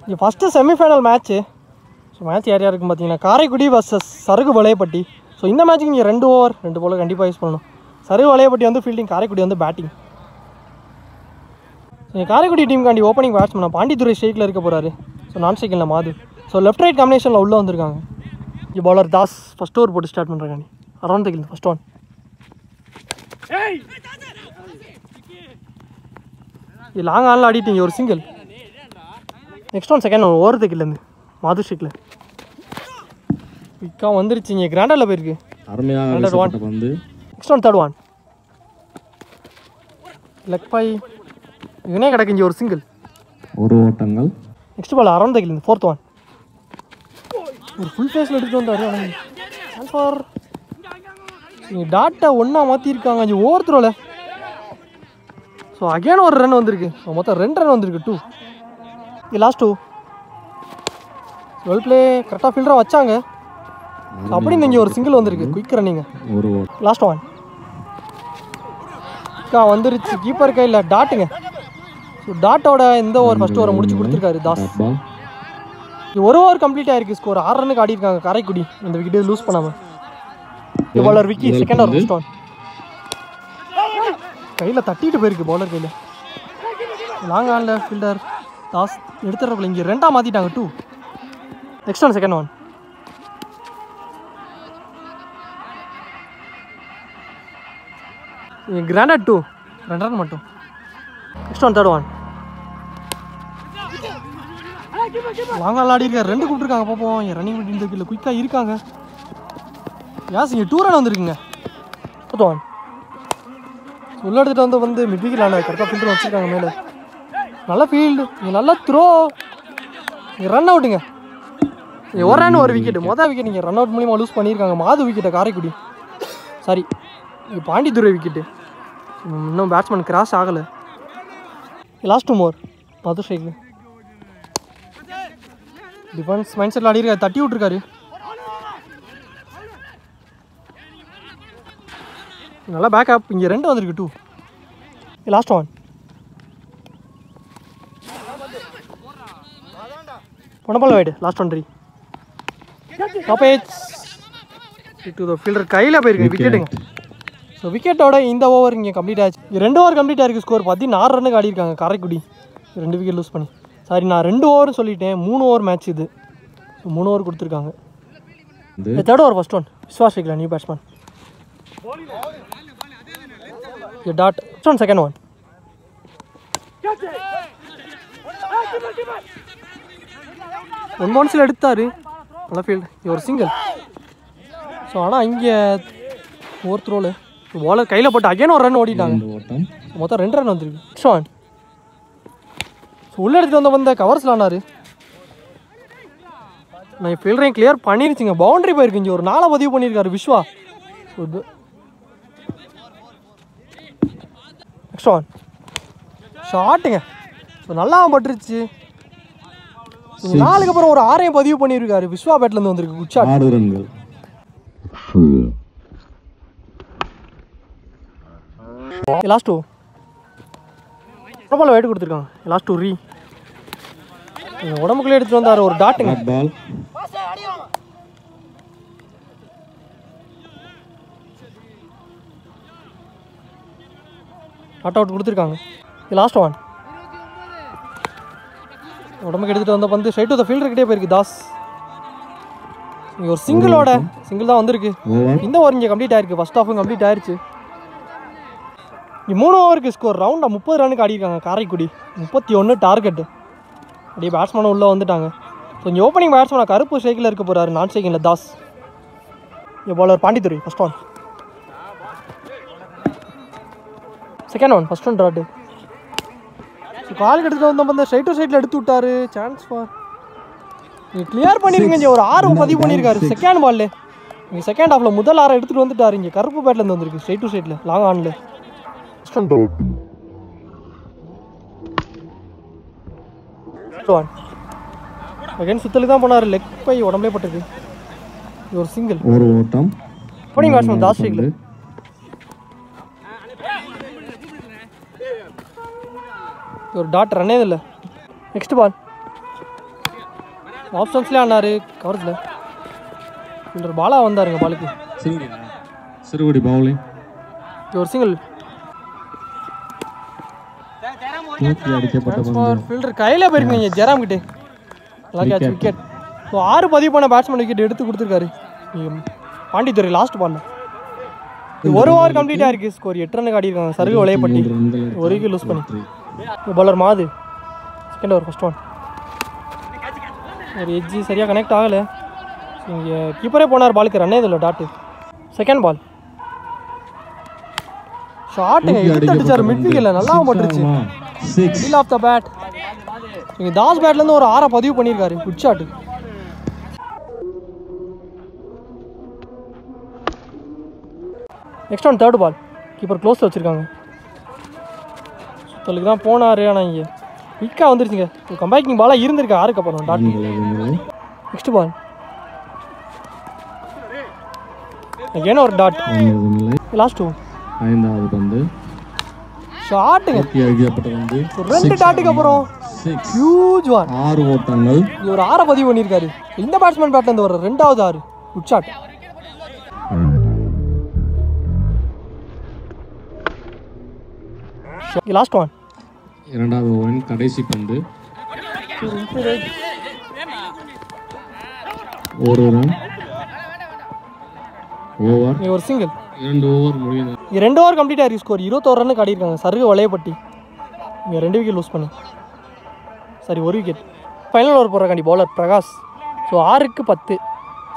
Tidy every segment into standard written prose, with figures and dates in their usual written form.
இங்கே first semi-final match. So match யார் யாருக்குன்னு பார்த்தீங்கன்னா காரைக்குடி வர்சஸ் சருகு வளையப்பட்டி. ஸோ இந்த மேட்ச்சுக்கு நீங்கள் 2 ஓவர் 2 போல் கண்டிப்பாக யூஸ் பண்ணணும். சருகு வளையப்பட்டி வந்து ஃபீல்டிங், காரைக்குடி வந்து பேட்டிங். ஸோ காரைக்குடி டீமுக்காண்டி ஓப்பனிங் பேட்ஸ்மேன் பாண்டித்துறை ஸ்ட்ரைக்கில் இருக்க போகிறாரு. ஸோ நான் ஸ்ட்ரைக்கில் மாது. ஸோ லெஃப்ட் ரைட் காம்பினேஷனில் உள்ளே வந்திருக்காங்க. இங்கே பவுலர் தாஸ் ஃபஸ்ட் ஓவர் போட்டு ஸ்டார்ட் பண்ணுறாங்க. Around the first one. Long ஆனில் ஆடிட்டீங்க ஒரு single. Next one second one over தைக்கிலேருந்து மாது ஸ்ட்ரைக்கில் விக்கா வந்துருச்சு. இங்கே கிராண்டரில் போயிருக்கு. Next one third one leg bye இவனே கிடக்கு. இங்கே ஒரு சிங்கிள், ஒரு ஓட்டங்கள். நெக்ஸ்ட் பால் அரௌண்ட் தைக்கிலேருந்து ஃபோர்த் ஒன். ஒரு ஃபுல் ஃபேஸில் எடுத்துகிட்டு வந்தார். ஃபார் நீங்கள் டாட்டை ஒன்றா மாற்றிருக்காங்க இங்கே ஓவர் த்ரோவில். ஸோ அகேன் ஒரு ரன் வந்திருக்கு. ஸோ மொத்தம் 2 ரன் வந்திருக்கு. 2 இது லாஸ்ட் 2. வெல் பிளே கரெக்டாக ஃபீல்டராக வச்சாங்க. ஸோ அப்படி இங்கே ஒரு சிங்கிள் வந்திருக்கு. குயிக் ரன்னிங்க. லாஸ்ட் ஒன் வந்துருச்சு கீப்பர் கையில் டாட்டுங்க. ஸோ டாட்டோட இந்த ஓவர் ஃபஸ்ட் ஓவரை முடிச்சு கொடுத்துருக்காரு தாஸ். ஒரு ஓவர் கம்ப்ளீட் ஆயிருக்கு. ஸ்கோர் 6 ரன்னுக்கு ஆடி இருக்காங்க காரைக்குடி. இந்த விக்கெட் லூஸ் பண்ணாமல். Bowler Vicky second over first one கையில் தட்டிட்டு போயிருக்கு. பவுலர் கையில் லாங் ஆனில் ஃபீல்டர் தாஸ் எடுத்துறப்பல இங்கே 2ஆக மாற்றிட்டாங்க. 2. Next one second one. கிராண்டட் 2 2 ரன் மட்டும். Next one third one. Long ஆல் ஆடி இருக்காரு. 2 கூப்பிட்டுருக்காங்க. பார்ப்போம் என் ரன்னிங் மீட்டிங் இல்லை குயிக்காக இருக்காங்க. யாஸ் இங்கே 2 ரன் வந்திருக்குங்க. ஃபோர்த் ஒன் உள்ள எடுத்துகிட்டு வந்து மிட் விக்கெட் ஆனது கரெக்டாக ஃபீல்டர் வச்சுருக்காங்க மேலே. நல்ல ஃபீல்டு இங்கே நல்ல த்ரோ. இங்கே ரன் அவுட்டுங்க. ஒரு ரன் ஒரு விக்கெட். மொதல் விக்கெட் நீங்கள் ரன் அவுட் மூலியமாக லூஸ் பண்ணியிருக்காங்க. மாது விக்கெட்டை காரைக்குடி. சாரி இங்கே பாண்டித்துறை விக்கெட்டு. இன்னும் பேட்ஸ்மேன் கிராஸ் ஆகலை. லாஸ்ட் 2 மோர் மாது ஸ்ட்ரைக்கில் டிஃபென்ஸ் மைண்ட் செட்டில் ஆடி இருக்காரு. தட்டி விட்ருக்காரு. நல்லா பேக்கப். இங்கே 2 வந்திருக்கு. 2 லாஸ்ட் ஒன். பொனப்பால் வைடு லாஸ்ட் ஒன் 3 டாப்பேஜ் டு த ஃபீல்டர் கையில் போயிருக்கு விக்கெட்டுங்க. ஸோ விக்கெட்டோட இந்த ஓவர் இங்கே கம்ப்ளீட் ஆச்சு. 2 ஓவர் கம்ப்ளீட் ஆயிருக்கு. ஸ்கோர் 16 ரன்னுக்கு ஆடி இருக்காங்க காரைக்குடி. 2 விக்கெட் லூஸ் பண்ணி. சாரி நான் 2 ஓவர்னு சொல்லிட்டேன். 3 ஓவர் மேட்ச் இது. ஸோ 3 ஓவர் கொடுத்துருக்காங்க. Third over first one Viswa ஸ்ட்ரைக்கில் new batsman dot. Next one second one. One பவுன்ஸில் எடுத்தார். நல்ல ஃபீல்டு. ஒரு சிங்கிள். ஸோ ஆனால் இங்கே ஓவர் த்ரோவில் பாலர் கையில் போட்டு அகைன் ஒரு ரன் ஓடிட்டாங்க. மொத்தம் 2 ரன் வந்துருக்கு. Next one. ஸோ உள்ளே எடுத்துகிட்டு வந்த கவர்ஸில் ஆனார். நான் ஃபீல்டரையும் கிளியர் பண்ணிருச்சுங்க. பவுண்டரி போயிருக்கு. இங்கே ஒரு 4 பதிவு பண்ணியிருக்காரு விஸ்வா. நெக்ஸ்ட் ஒன் ஷாட்டுங்க. ஸோ நல்லா பட்டுருச்சு. 4க்கு அப்புறம் ஒரு 6 பதிவு பண்ணியிருக்காரு. விஸ்வா பேட்லேருந்து வந்திருக்கு. Good shot. 6 ரன்கள். லாஸ்ட் 2 வெயிட் கொடுத்துருக்காங்க. லாஸ்ட் 2 உடம்புக்குள்ளே எடுத்துகிட்டு வந்தார். ஒரு டாட்டுங்க. நாட் அவுட் கொடுத்துருக்காங்க. லாஸ்ட் ஒன் உடம்புக்கு எடுத்துகிட்டு வந்த பந்து ஸ்ட்ரைட் டு த ஃபீல்டர்கிட்டே போயிருக்கு தாஸ். இங்கே ஒரு சிங்கிள் தான் வந்திருக்கு. இந்த ஓவர் இங்கே கம்ப்ளீட் ஆயிருக்கு. ஃபர்ஸ்ட் ஹாஃபும் கம்ப்ளீட் ஆயிடுச்சு. இங்கே 3 ஓவருக்கு ஸ்கோர் ரவுண்டாக 30 ரன்னுக்கு ஆடிருக்காங்க காரைக்குடி. 31 டார்கெட்டு. அப்படியே பேட்ஸ்மேனும் உள்ளே வந்துட்டாங்க. ஸோ இங்கே ஓப்பனிங் பேட்ஸ்மேனாக கருப்பு ஸ்ட்ரைக்கில் இருக்க போகிறாரு. நான் ஸ்ட்ரைக்கில் தாஸ். இங்கே bowler Pandithurai first one second one first one ட்ராட்டு. ஸோ கால் எடுத்துகிட்டு வந்த பந்து ஸ்ட்ரைட் டு ஸ்ட்ரைட்டில் எடுத்து விட்டார். சான்ஸ் ஃபார் நீங்கள் கிளியர் பண்ணியிருங்க. இங்கே ஒரு 6 பதிவு பண்ணியிருக்காரு செகண்ட் பால்லே. இங்கே செகண்ட் ஹாஃபில் முதல் 6 எடுத்துகிட்டு வந்துட்டார். இங்கே கருப்பு பேட்லேருந்து வந்திருக்கு. ஸ்ட்ரைட் டு ஸ்ட்ரைட்டில் லாங் ஆனில். அகைன் சுத்தலுக்கு தான் போனார். லெக் பை உடம்புலே பட்டிருக்கு. ஒரு சிங்கிள். ஒரு ஓட்டம். ஓப்பனிங் பேட்ஸ்மேன் தாஸ் ஸ்ட்ரைக்கில். ஒரு டாட் ரன்னே இல்லை. நெக்ஸ்ட் பால் ஆப்ஷன்ஸ்லேயே ஆனார் கவர்ஸில். ஃபீல்டர் பாலா வந்தாருங்க பாலுக்கு. சிறுகுடி பவுலிங். ஒரு சிங்கிள். தூக்கி அடிக்கப்பட்ட பந்து. ஃபீல்டர் கையில் போயிருக்கீங்க ஜெராம் கிட்டே. நல்லா கேட்ச் விக்கெட். ஸோ 6 பதிவு பண்ண பேட்ஸ்மேன் விக்கெட் எடுத்து கொடுத்துருக்காரு பாண்டித்துறை லாஸ்ட் பால்ல. ஒரு ஓவர் கம்ப்ளீட்டாக இருக்குது. ஸ்கோர் 8 ரன் ஆடிருக்காங்க சருகு வளையப்பட்டி. ஒரு விக்கெட் லூஸ் பண்ணி. பவுலர் மாது செகண்ட் ஓவர் ஃபர்ஸ்ட் ஒன். ஒரு எட்ஜி சரியாக கனெக்ட் ஆகலை. இங்கே கீப்பரே போனார் பாலுக்கு ரன்னே இதில் டாட்டு. செகண்ட் பால் ஷாட்டுங்க எடுத்து அடிச்சார் மிட் விக்கெட்டில் நல்லா பட்டுருச்சு. Middle of the bat. இங்கே தாஸ் பேட்லேருந்து ஒரு 6 பதிவு பண்ணியிருக்காரு. Good shot. Next one third ball. Keeper க்ளோஸில் வச்சுருக்காங்க. சுத்தலுக்கு தான் போனார். ஆனால் இங்கே குயிக்காக வந்துருச்சுங்க. கம்பேக்கிங் பாலாக இருந்திருக்கு 6க்கு அப்புறம் டாட். நெக்ஸ்ட் பால் அகேன் ஒரு டாட். லாஸ்ட் 2 5வது பந்து ஷாட்டுங்க. அடிக்கப்பட்ட பந்து. 2 டாட்டுக்கு அப்புறம் ஹியூஜ் ஒன். 6 ஓட்டங்கள். ஒரு 6 பதிவு பண்ணியிருக்காரு. இந்த பேட்ஸ்மேன் பேட்லேருந்து ஒரு 2வது 6. Good shot. லாஸ்ட் ஒன் 2வது ஓவரின் கடைசி பந்து. ஒரு ரன் ஓவர். ஒரு சிங்கிள். 2 ஓவர் முடியுது. 2 ஓவர் கம்ப்ளீட் ஆயிருக்கு. ஸ்கோர் 21 ரன் ஆடிருக்காங்க சருகு வளையப்பட்டி. இங்கே 2 விக்கெட் லூஸ் பண்ணி சரி 1 விக்கெட். ஃபைனல் ஓவர் போடுறாண்டி பவுலர் பிரகாஷ். ஸோ 6க்கு 10.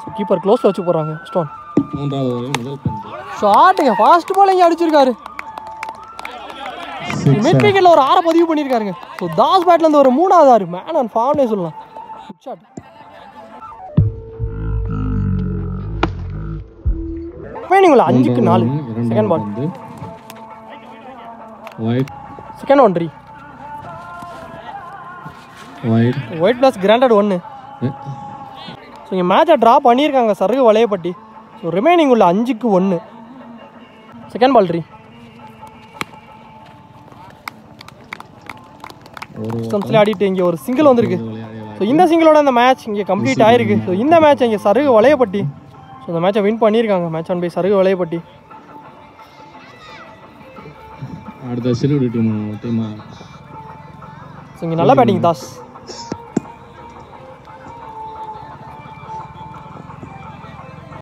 ஸோ கீப்பர் க்ளோஸில் வச்சு போகிறாங்க. ஸ்டோன் 3வது ஓவரின் முதல் பந்து. ஷாட்டுங்க ஃபாஸ்ட் பால் இங்கே அடிச்சிருக்காரு. மிட் விக்கெட்டில் ஒரு 6 பதிவு பண்ணியிருக்காருங்க. ஸோ தாஸ் பேட்லேருந்து ஒரு 3வது 6. மேன் ஆன் ஃபார்ம்னே சொல்லலாம். Good shot. ஃபைனிங்கில் 5க்கு 4. Second ball second one 3. Wide plus கிராண்டட் 1. ஸோ இங்கே மேட்சை ட்ரா பண்ணியிருக்காங்க சருகு வளையப்பட்டி. ஸோ ரிமைனிங் உள்ள 5க்கு 1. Second ball 3. ஆடிட்டு இங்கே ஒரு சிங்கிள் வந்திருக்கு. ஸோ இந்த சிங்கிளோட அந்த மேட்ச் இங்கே கம்ப்ளீட் ஆயிருக்கு. ஸோ இந்த மேட்ச் இங்கே சருகு வளையப்பட்டி. ஸோ இந்த மேட்சை வின் பண்ணியிருக்காங்க. மேட்ச் ஆன் பை சருகு வளையப்பட்டி. அடுத்த சிறுகுடி டீம். ஸோ இங்கே நல்ல பேட்டிங் தாஸ்.